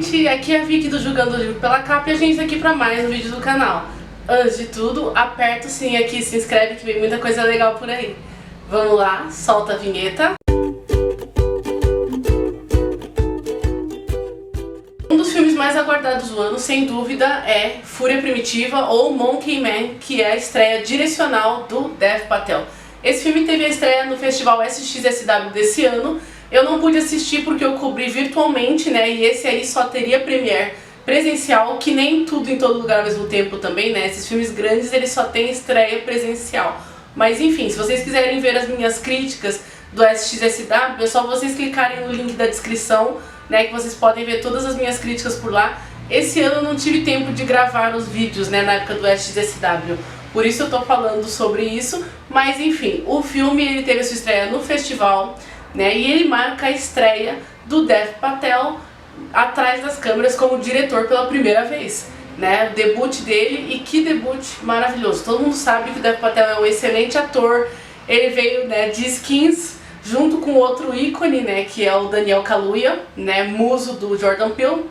gente, aqui é a Vicky do Julgando o Livro pela Capa e a gente tá aqui pra mais um vídeo do canal. Antes de tudo, aperta o sininho aqui, se inscreve que vem muita coisa legal por aí. Vamos lá, solta a vinheta. Um dos filmes mais aguardados do ano, sem dúvida, é Fúria Primitiva ou Monkey Man, que é a estreia direcional do Dev Patel. Esse filme teve a estreia no Festival SXSW desse ano. Eu não pude assistir porque eu cobri virtualmente, né, e esse aí só teria premiere presencial, que nem tudo em todo lugar ao mesmo tempo também, né, esses filmes grandes eles só têm estreia presencial. Mas enfim, se vocês quiserem ver as minhas críticas do SXSW, é só vocês clicarem no link da descrição, né, que vocês podem ver todas as minhas críticas por lá. Esse ano eu não tive tempo de gravar os vídeos, né, na época do SXSW, por isso eu tô falando sobre isso, mas enfim, o filme ele teve a sua estreia no festival, né, e ele marca a estreia do Dev Patel atrás das câmeras como diretor pela primeira vez, né, o debut dele, e que debut maravilhoso. Todo mundo sabe que o Dev Patel é um excelente ator, ele veio, né, de Skins junto com outro ícone, né, que é o Daniel Kaluuya, né, muso do Jordan Peele,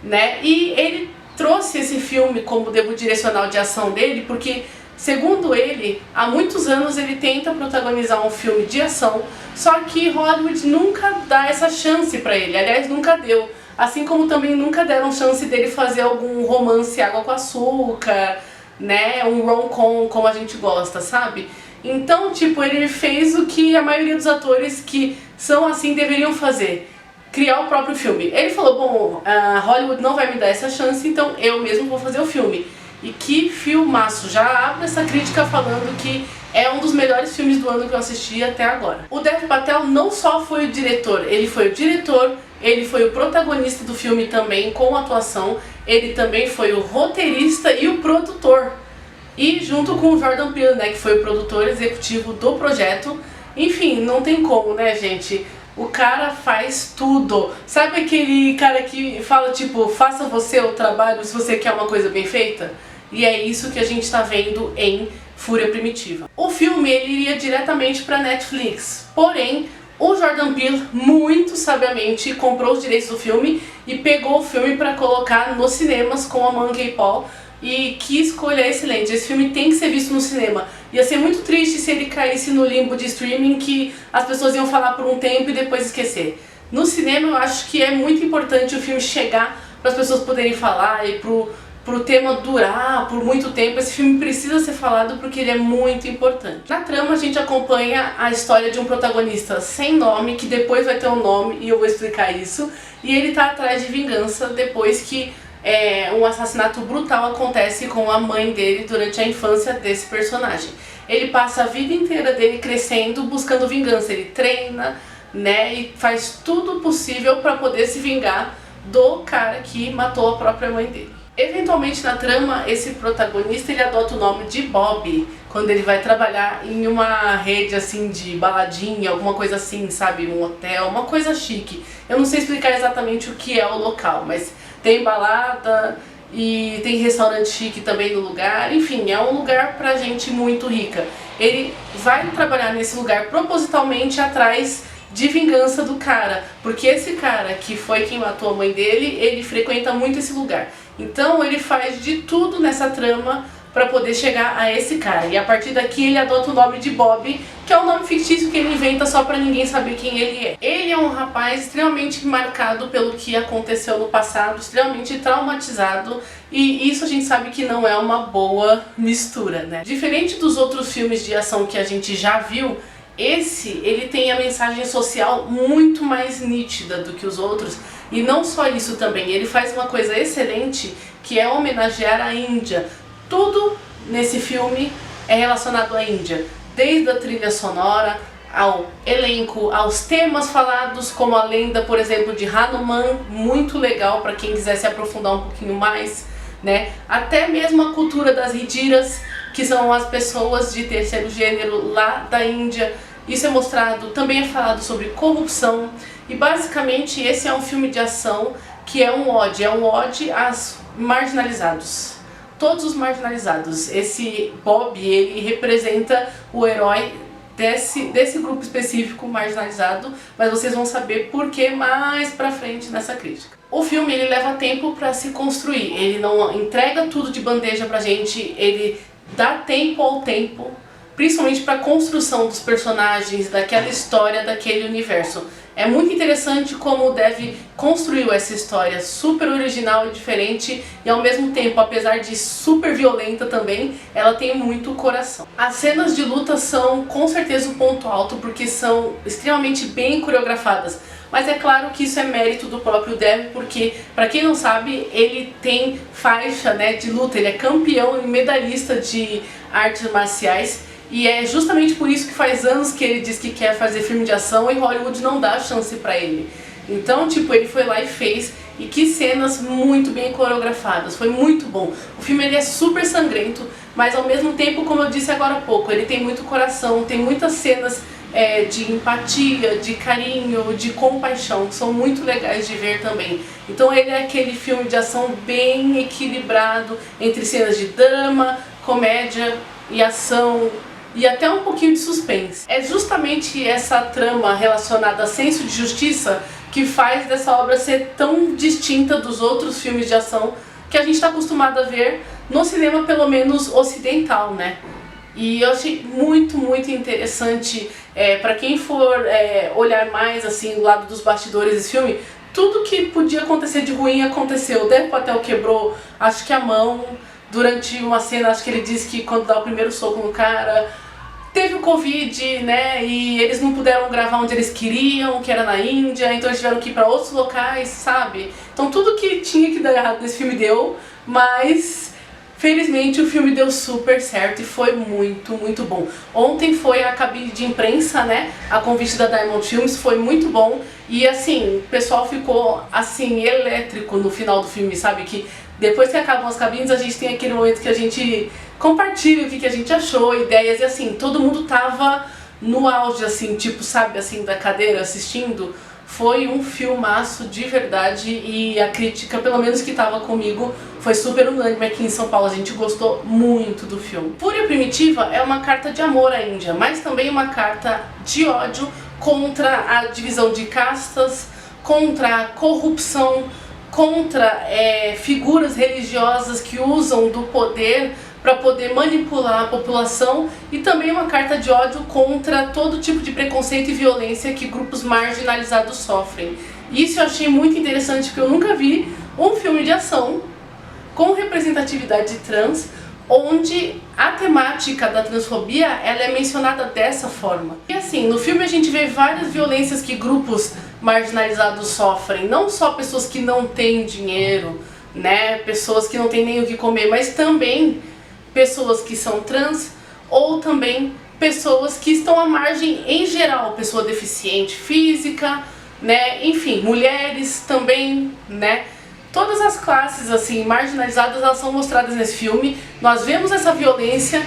né, e ele trouxe esse filme como debut direcional de ação dele porque, segundo ele, há muitos anos ele tenta protagonizar um filme de ação, só que Hollywood nunca dá essa chance pra ele, aliás, nunca deu. Assim como também nunca deram chance dele fazer algum romance água com açúcar, né, um rom-com como a gente gosta, sabe? Então, tipo, ele fez o que a maioria dos atores que são assim deveriam fazer, criar o próprio filme. Ele falou, bom, Hollywood não vai me dar essa chance, então eu mesmo vou fazer o filme. E que filmaço, já abro essa crítica falando que é um dos melhores filmes do ano que eu assisti até agora. O Dev Patel não só foi o diretor, ele foi o protagonista do filme também com atuação, ele também foi o roteirista e o produtor. E junto com o Jordan Peele, né, que foi o produtor executivo do projeto. Enfim, não tem como, né, gente? O cara faz tudo. Sabe aquele cara que fala, tipo, faça você o trabalho se você quer uma coisa bem feita? E é isso que a gente tá vendo em Fúria Primitiva. O filme ele iria diretamente pra Netflix, porém o Jordan Peele, muito sabiamente, comprou os direitos do filme e pegou o filme pra colocar nos cinemas com a Monkey Paul. E que escolha excelente, esse filme tem que ser visto no cinema. Ia ser muito triste se ele caísse no limbo de streaming que as pessoas iam falar por um tempo e depois esquecer. No cinema eu acho que é muito importante o filme chegar para as pessoas poderem falar e pro tema durar por muito tempo. Esse filme precisa ser falado porque ele é muito importante. Na trama a gente acompanha a história de um protagonista sem nome, que depois vai ter um nome e eu vou explicar isso. E ele tá atrás de vingança depois que um assassinato brutal acontece com a mãe dele durante a infância desse personagem. Ele passa a vida inteira dele crescendo, buscando vingança. Ele treina, né, e faz tudo possível para poder se vingar do cara que matou a própria mãe dele. Eventualmente na trama, esse protagonista ele adota o nome de Bob, quando ele vai trabalhar em uma rede assim de baladinha, alguma coisa assim, sabe, um hotel, uma coisa chique. Eu não sei explicar exatamente o que é o local, mas tem balada e tem restaurante chique também no lugar, enfim, é um lugar pra gente muito rica. Ele vai trabalhar nesse lugar propositalmente atrás de vingança do cara, porque esse cara que foi quem matou a mãe dele, ele frequenta muito esse lugar. Então ele faz de tudo nessa trama para poder chegar a esse cara. E a partir daqui ele adota o nome de Bob, que é um nome fictício que ele inventa só para ninguém saber quem ele é. Ele é um rapaz extremamente marcado pelo que aconteceu no passado, extremamente traumatizado, e isso a gente sabe que não é uma boa mistura, né? Diferente dos outros filmes de ação que a gente já viu, esse, ele tem a mensagem social muito mais nítida do que os outros. E não só isso também, ele faz uma coisa excelente, que é homenagear a Índia. Tudo nesse filme é relacionado à Índia, desde a trilha sonora, ao elenco, aos temas falados, como a lenda, por exemplo, de Hanuman, muito legal para quem quiser se aprofundar um pouquinho mais, né? Até mesmo a cultura das Hijiras, que são as pessoas de terceiro gênero lá da Índia. Isso é mostrado, também é falado sobre corrupção, e basicamente esse é um filme de ação que é um ode aos marginalizados. Todos os marginalizados. Esse Bob, ele representa o herói desse grupo específico marginalizado, mas vocês vão saber por que mais pra frente nessa crítica. O filme ele leva tempo pra se construir, ele não entrega tudo de bandeja pra gente, ele dá tempo ao tempo, principalmente para a construção dos personagens, daquela história, daquele universo. É muito interessante como o Dev construiu essa história super original e diferente, e ao mesmo tempo, apesar de super violenta também, ela tem muito coração. As cenas de luta são com certeza o ponto alto, porque são extremamente bem coreografadas. Mas é claro que isso é mérito do próprio Dev, porque, para quem não sabe, ele tem faixa, né, de luta, ele é campeão e medalhista de artes marciais. E é justamente por isso que faz anos que ele diz que quer fazer filme de ação e Hollywood não dá chance pra ele. Então, tipo, ele foi lá e fez, e que cenas muito bem coreografadas, foi muito bom. O filme ele é super sangrento, mas ao mesmo tempo, como eu disse agora há pouco, ele tem muito coração, tem muitas cenas de empatia, de carinho, de compaixão, que são muito legais de ver também. Então ele é aquele filme de ação bem equilibrado, entre cenas de drama, comédia e ação, e até um pouquinho de suspense. É justamente essa trama relacionada a senso de justiça que faz dessa obra ser tão distinta dos outros filmes de ação que a gente está acostumado a ver no cinema, pelo menos ocidental, né? E eu achei muito interessante, para quem for olhar mais assim do lado dos bastidores desse filme, tudo que podia acontecer de ruim aconteceu. O Dev Patel quebrou, acho que a mão, durante uma cena, acho que ele disse que quando dá o primeiro soco no cara, teve o Covid, né, e eles não puderam gravar onde eles queriam, que era na Índia, então eles tiveram que ir para outros locais, sabe? Então tudo que tinha que dar errado nesse filme deu, mas felizmente o filme deu super certo e foi muito bom. Ontem foi a cabine de imprensa, né, a convite da Diamond Films, foi muito bom, e assim, o pessoal ficou assim, elétrico no final do filme, sabe? Que depois que acabam as cabines, a gente tem aquele momento que a gente compartilha o que a gente achou, ideias, e assim, todo mundo tava no auge, assim, tipo, sabe, assim, da cadeira assistindo. Foi um filmaço de verdade, e a crítica, pelo menos que tava comigo, foi super unânime aqui em São Paulo. A gente gostou muito do filme. Fúria Primitiva é uma carta de amor à Índia, mas também uma carta de ódio contra a divisão de castas, contra a corrupção, contra figuras religiosas que usam do poder para poder manipular a população, e também uma carta de ódio contra todo tipo de preconceito e violência que grupos marginalizados sofrem. Isso eu achei muito interessante, porque eu nunca vi um filme de ação com representatividade trans, onde a temática da transfobia ela é mencionada dessa forma. E assim, no filme a gente vê várias violências que grupos marginalizados sofrem, não só pessoas que não têm dinheiro, né, pessoas que não têm nem o que comer, mas também pessoas que são trans, ou também pessoas que estão à margem em geral, pessoa deficiente física, né, enfim, mulheres também, né. Todas as classes assim marginalizadas, elas são mostradas nesse filme. Nós vemos essa violência,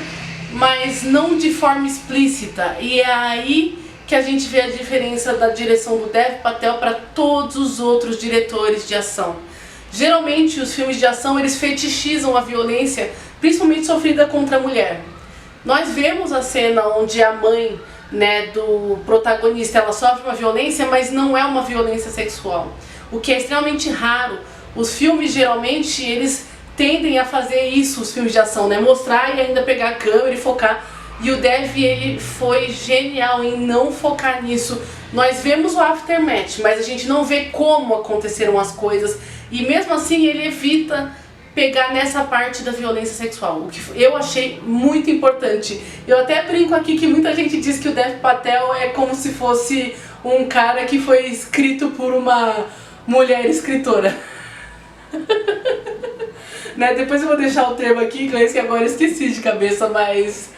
mas não de forma explícita, e é aí que a gente vê a diferença da direção do Dev Patel para todos os outros diretores de ação. Geralmente os filmes de ação eles fetichizam a violência, principalmente sofrida contra a mulher. Nós vemos a cena onde a mãe, né, do protagonista, ela sofre uma violência, mas não é uma violência sexual, o que é extremamente raro. Os filmes geralmente eles tendem a fazer isso, os filmes de ação, né, mostrar e ainda pegar a câmera e focar. E o Dev ele foi genial em não focar nisso. Nós vemos o aftermath, mas a gente não vê como aconteceram as coisas, e mesmo assim ele evita pegar nessa parte da violência sexual, o que eu achei muito importante. Eu até brinco aqui que muita gente diz que o Dev Patel é como se fosse um cara que foi escrito por uma mulher escritora. Né? Depois eu vou deixar o termo aqui em inglês, que agora eu esqueci de cabeça, mas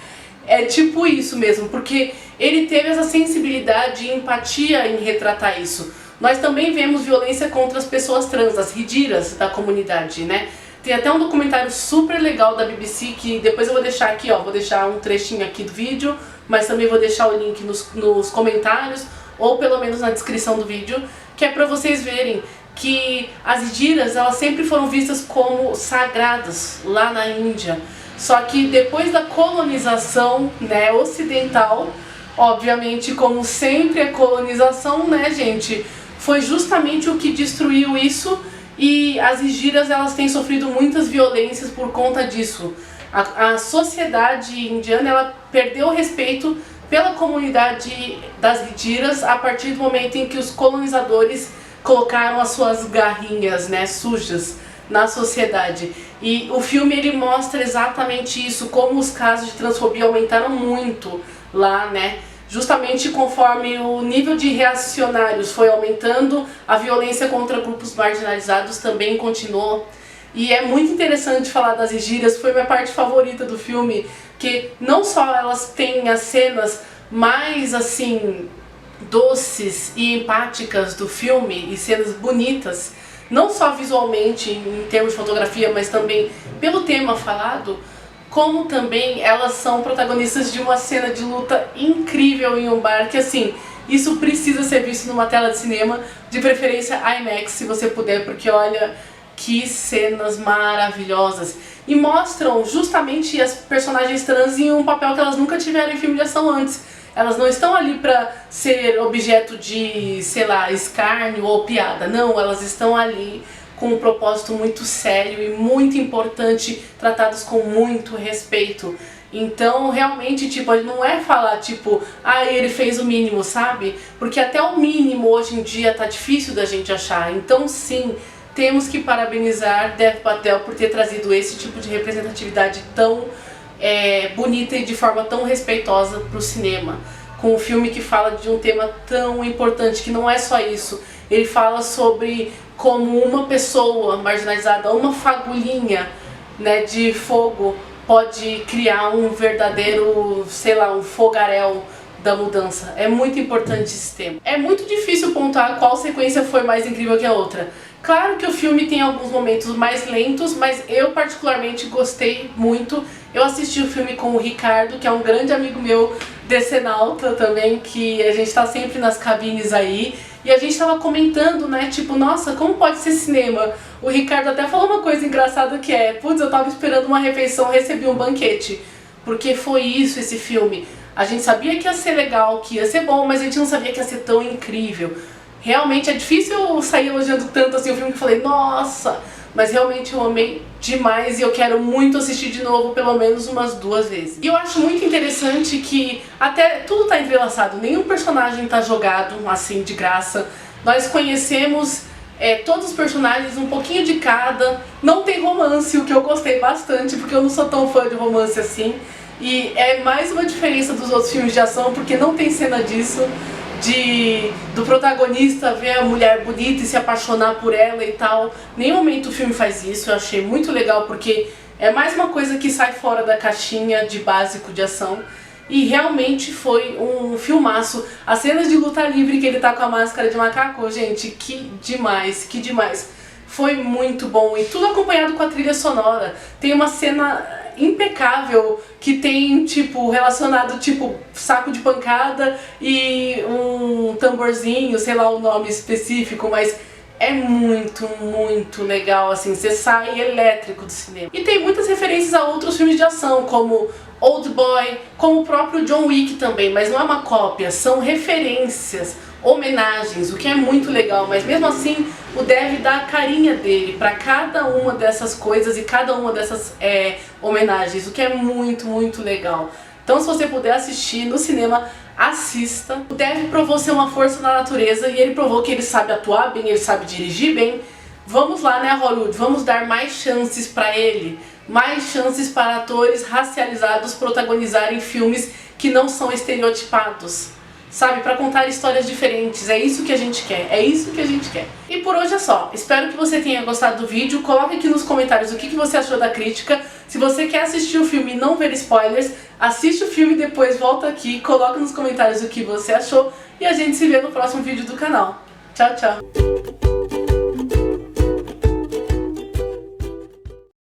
é tipo isso mesmo, porque ele teve essa sensibilidade e empatia em retratar isso. Nós também vemos violência contra as pessoas trans, as ridiras da comunidade, né? Tem até um documentário super legal da BBC, que depois eu vou deixar aqui, ó, vou deixar um trechinho aqui do vídeo, mas também vou deixar o link nos comentários, ou pelo menos na descrição do vídeo, que é pra vocês verem que as ridiras, elas sempre foram vistas como sagradas lá na Índia. Só que depois da colonização, né, ocidental, Obviamente, como sempre, a colonização, né, gente, foi justamente o que destruiu isso, e as Igiras, elas têm sofrido muitas violências por conta disso. A sociedade indiana, ela perdeu o respeito pela comunidade das Igiras a partir do momento em que os colonizadores colocaram as suas garrinhas, né, sujas na sociedade. E o filme, ele mostra exatamente isso, como os casos de transfobia aumentaram muito lá, né? Justamente conforme o nível de reacionários foi aumentando, a violência contra grupos marginalizados também continuou. E é muito interessante falar das Igiras, foi minha parte favorita do filme, que não só elas têm as cenas mais assim doces e empáticas do filme e cenas bonitas, não só visualmente em termos de fotografia, mas também pelo tema falado, como também elas são protagonistas de uma cena de luta incrível em um bar, que assim, isso precisa ser visto numa tela de cinema, de preferência IMAX se você puder, porque olha que cenas maravilhosas. E mostram justamente as personagens trans em um papel que elas nunca tiveram em filme de ação antes. Elas não estão ali pra ser objeto de, sei lá, escárnio ou piada. Não, elas estão ali com um propósito muito sério e muito importante, tratados com muito respeito. Então, realmente, tipo, não é falar, tipo, ah, ele fez o mínimo, sabe? Porque até o mínimo hoje em dia tá difícil da gente achar. Então, sim, temos que parabenizar Dev Patel por ter trazido esse tipo de representatividade tão bonita e de forma tão respeitosa para o cinema, com um filme que fala de um tema tão importante, que não é só isso. Ele fala sobre como uma pessoa marginalizada, uma fagulhinha, né, de fogo pode criar um verdadeiro, sei lá, um fogaréu da mudança. É muito importante esse tema. É muito difícil pontuar qual sequência foi mais incrível que a outra. Claro que o filme tem alguns momentos mais lentos, mas eu particularmente gostei muito. Eu assisti o filme com o Ricardo, que é um grande amigo meu, decenalta também, que a gente tá sempre nas cabines aí. E a gente tava comentando, né, tipo, nossa, como pode ser cinema? O Ricardo até falou uma coisa engraçada que é, putz, eu tava esperando uma refeição, recebi um banquete. Porque foi isso esse filme. A gente sabia que ia ser legal, que ia ser bom, mas a gente não sabia que ia ser tão incrível. Realmente é difícil eu sair elogiando tanto assim o filme que eu falei, nossa, mas realmente eu amei demais e eu quero muito assistir de novo pelo menos umas 2 vezes. E eu acho muito interessante que até tudo tá entrelaçado, nenhum personagem tá jogado assim de graça. Nós conhecemos todos os personagens, um pouquinho de cada, não tem romance, o que eu gostei bastante, porque eu não sou tão fã de romance assim. E é mais uma diferença dos outros filmes de ação, porque não tem cena disso. Do protagonista ver a mulher bonita e se apaixonar por ela e tal. Nenhum momento o filme faz isso, eu achei muito legal porque é mais uma coisa que sai fora da caixinha de básico de ação. E realmente foi um filmaço. As cenas de luta livre que ele tá com a máscara de macaco, gente, que demais, que demais. Foi muito bom e tudo acompanhado com a trilha sonora. Tem uma cena impecável que tem tipo relacionado tipo saco de pancada e um tamborzinho, sei lá o nome específico, mas é muito, muito legal, assim, você sai elétrico do cinema. E tem muitas referências a outros filmes de ação, como Old Boy, como o próprio John Wick também, mas não é uma cópia, são referências, homenagens, o que é muito legal, mas mesmo assim o Dev dá a carinha dele para cada uma dessas coisas e cada uma dessas homenagens, o que é muito, muito legal. Então se você puder assistir no cinema, assista. O Dev provou ser uma força na natureza e ele provou que ele sabe atuar bem, ele sabe dirigir bem. Vamos lá, né, Hollywood, vamos dar mais chances para ele, mais chances para atores racializados protagonizarem filmes que não são estereotipados, sabe, para contar histórias diferentes. É isso que a gente quer, é isso que a gente quer. E por hoje é só, espero que você tenha gostado do vídeo, coloque aqui nos comentários o que você achou da crítica. Se você quer assistir o filme e não ver spoilers, assiste o filme e depois volta aqui, coloca nos comentários o que você achou e a gente se vê no próximo vídeo do canal. Tchau, tchau!